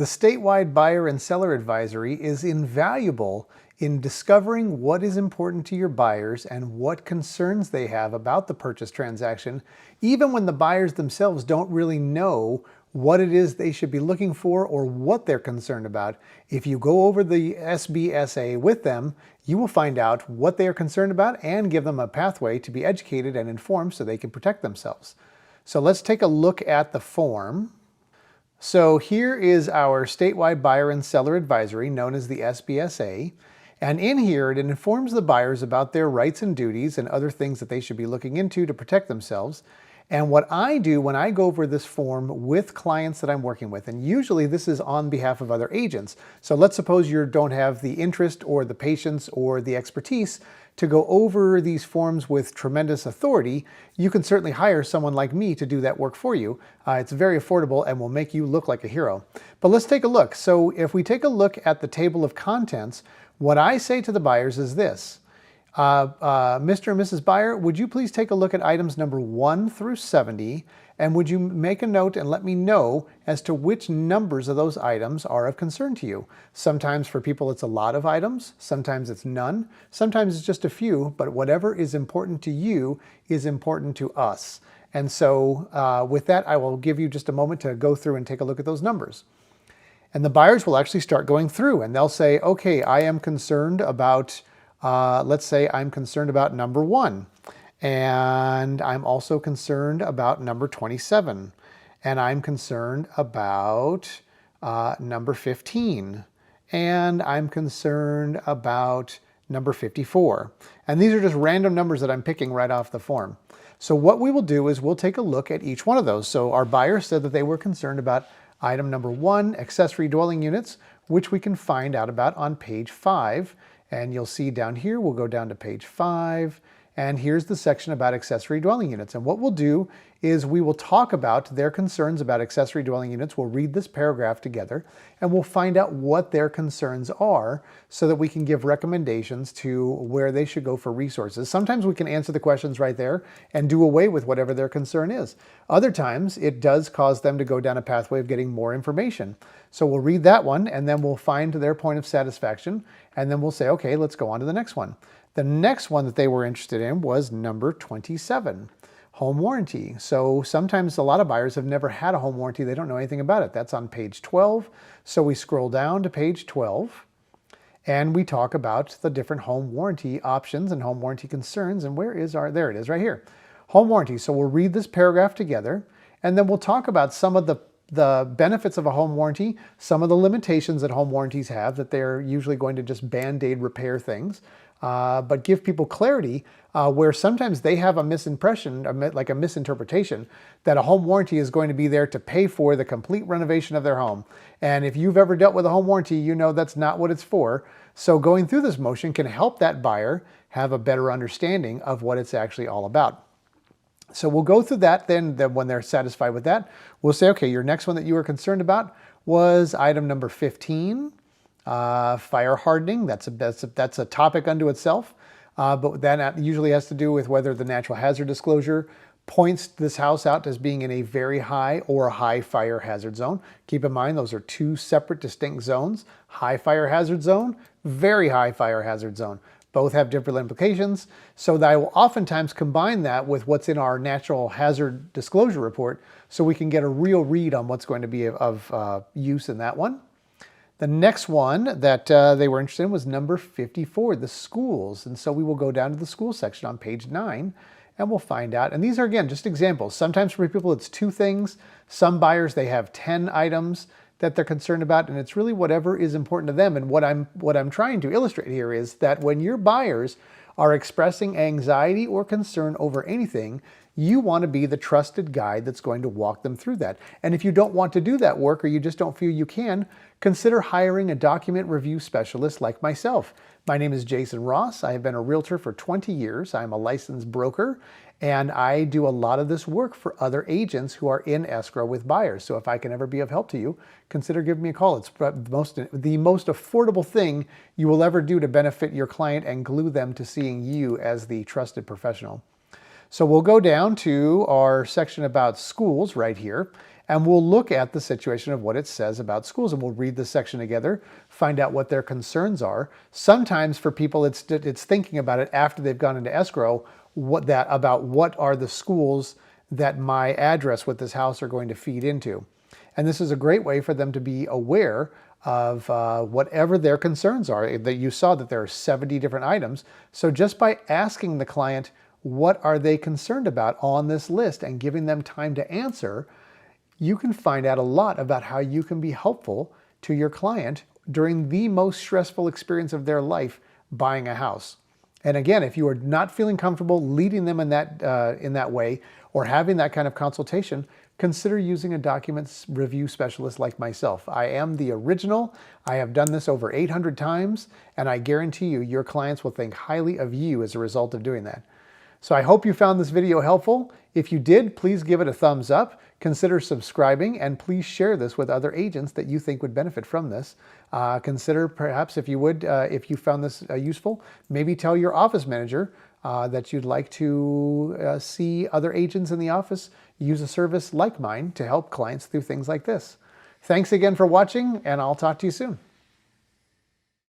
The statewide buyer and seller advisory is invaluable in discovering what is important to your buyers and what concerns they have about the purchase transaction, even when the buyers themselves don't really know what it is they should be looking for or what they're concerned about. If you go over the SBSA with them, you will find out what they are concerned about and give them a pathway to be educated and informed so they can protect themselves. So let's take a look at the form. So here is our statewide buyer and seller advisory, known as the SBSA. And in here, it informs the buyers about their rights and duties and other things that they should be looking into to protect themselves. And what I do when I go over this form with clients that I'm working with, and usually this is on behalf of other agents. So let's suppose you don't have the interest or the patience or the expertise to go over these forms with tremendous authority. You can certainly hire someone like me to do that work for you. It's very affordable and will make you look like a hero. But let's take a look. So if we take a look at the table of contents, what I say to the buyers is this. Mr. and Mrs. Buyer, would you please take a look at items number 1 through 70, and would you make a note and let me know as to which numbers of those items are of concern to you? Sometimes for people it's a lot of items, sometimes it's none, sometimes it's just a few, but whatever is important to you is important to us. And so with that, I will give you just a moment to go through and take a look at those numbers. And the buyers will actually start going through and they'll say, okay, I am concerned about let's say I'm concerned about number 1, and I'm also concerned about number 27, and I'm concerned about number 15, and I'm concerned about number 54. And these are just random numbers that I'm picking right off the form. So what we will do is we'll take a look at each one of those. So our buyer said that they were concerned about item number 1, accessory dwelling units, which we can find out about on page 5. And you'll see down here, we'll go down to page 5, and here's the section about accessory dwelling units. And what we'll do is we will talk about their concerns about accessory dwelling units. We'll read this paragraph together, and we'll find out what their concerns are so that we can give recommendations to where they should go for resources. Sometimes we can answer the questions right there and do away with whatever their concern is. Other times, it does cause them to go down a pathway of getting more information. So we'll read that one, and then we'll find their point of satisfaction, and then we'll say, okay, let's go on to the next one. The next one that they were interested in was number 27, home warranty. So sometimes a lot of buyers have never had a home warranty. They don't know anything about it. That's on page 12. So we scroll down to page 12, and we talk about the different home warranty options and home warranty concerns. And where is our, there it is right here, home warranty. So we'll read this paragraph together, and then we'll talk about some of the benefits of a home warranty, some of the limitations that home warranties have, that they're usually going to just band-aid repair things, but give people clarity where sometimes they have a misimpression, like a misinterpretation, that a home warranty is going to be there to pay for the complete renovation of their home. And if you've ever dealt with a home warranty, you know that's not what it's for. So going through this motion can help that buyer have a better understanding of what it's actually all about. So we'll go through that, then when they're satisfied with that, we'll say, okay, your next one that you were concerned about was item number 15, fire hardening. That's a topic unto itself, but that usually has to do with whether the natural hazard disclosure points this house out as being in a very high or a high fire hazard zone. Keep in mind, those are two separate distinct zones. High fire hazard zone, very high fire hazard zone. Both have different implications, so that I will oftentimes combine that with what's in our natural hazard disclosure report so we can get a real read on what's going to be of use in that one. The next one that they were interested in was number 54, the schools. And so we will go down to the school section on page 9 and we'll find out. And these are, again, just examples. Sometimes for people it's 2 things. Some buyers, they have 10 items that they're concerned about, and it's really whatever is important to them. And what I'm trying to illustrate here is that when your buyers are expressing anxiety or concern over anything, you want to be the trusted guide that's going to walk them through that. And if you don't want to do that work, or you just don't feel you can, consider hiring a document review specialist like myself. My name is Jason Ross. I have been a realtor for 20 years. I'm a licensed broker, and I do a lot of this work for other agents who are in escrow with buyers. So if I can ever be of help to you, consider giving me a call. It's the most affordable thing you will ever do to benefit your client and glue them to seeing you as the trusted professional. So we'll go down to our section about schools right here. and we'll look at the situation of what it says about schools, and we'll read the section together, find out what their concerns are. Sometimes for people, it's thinking about it after they've gone into escrow, about what are the schools that my address with this house are going to feed into. And this is a great way for them to be aware of whatever their concerns are. That you saw that there are 70 different items. So just by asking the client, what are they concerned about on this list, and giving them time to answer, you can find out a lot about how you can be helpful to your client during the most stressful experience of their life, buying a house. And again, if you are not feeling comfortable leading them in that way, or having that kind of consultation, consider using a documents review specialist like myself. I am the original. I have done this over 800 times, and I guarantee you, your clients will think highly of you as a result of doing that. So I hope you found this video helpful. If you did, please give it a thumbs up. Consider subscribing, and please share this with other agents that you think would benefit from this. Consider perhaps, if you found this useful, maybe tell your office manager that you'd like to see other agents in the office use a service like mine to help clients through things like this. Thanks again for watching, and I'll talk to you soon.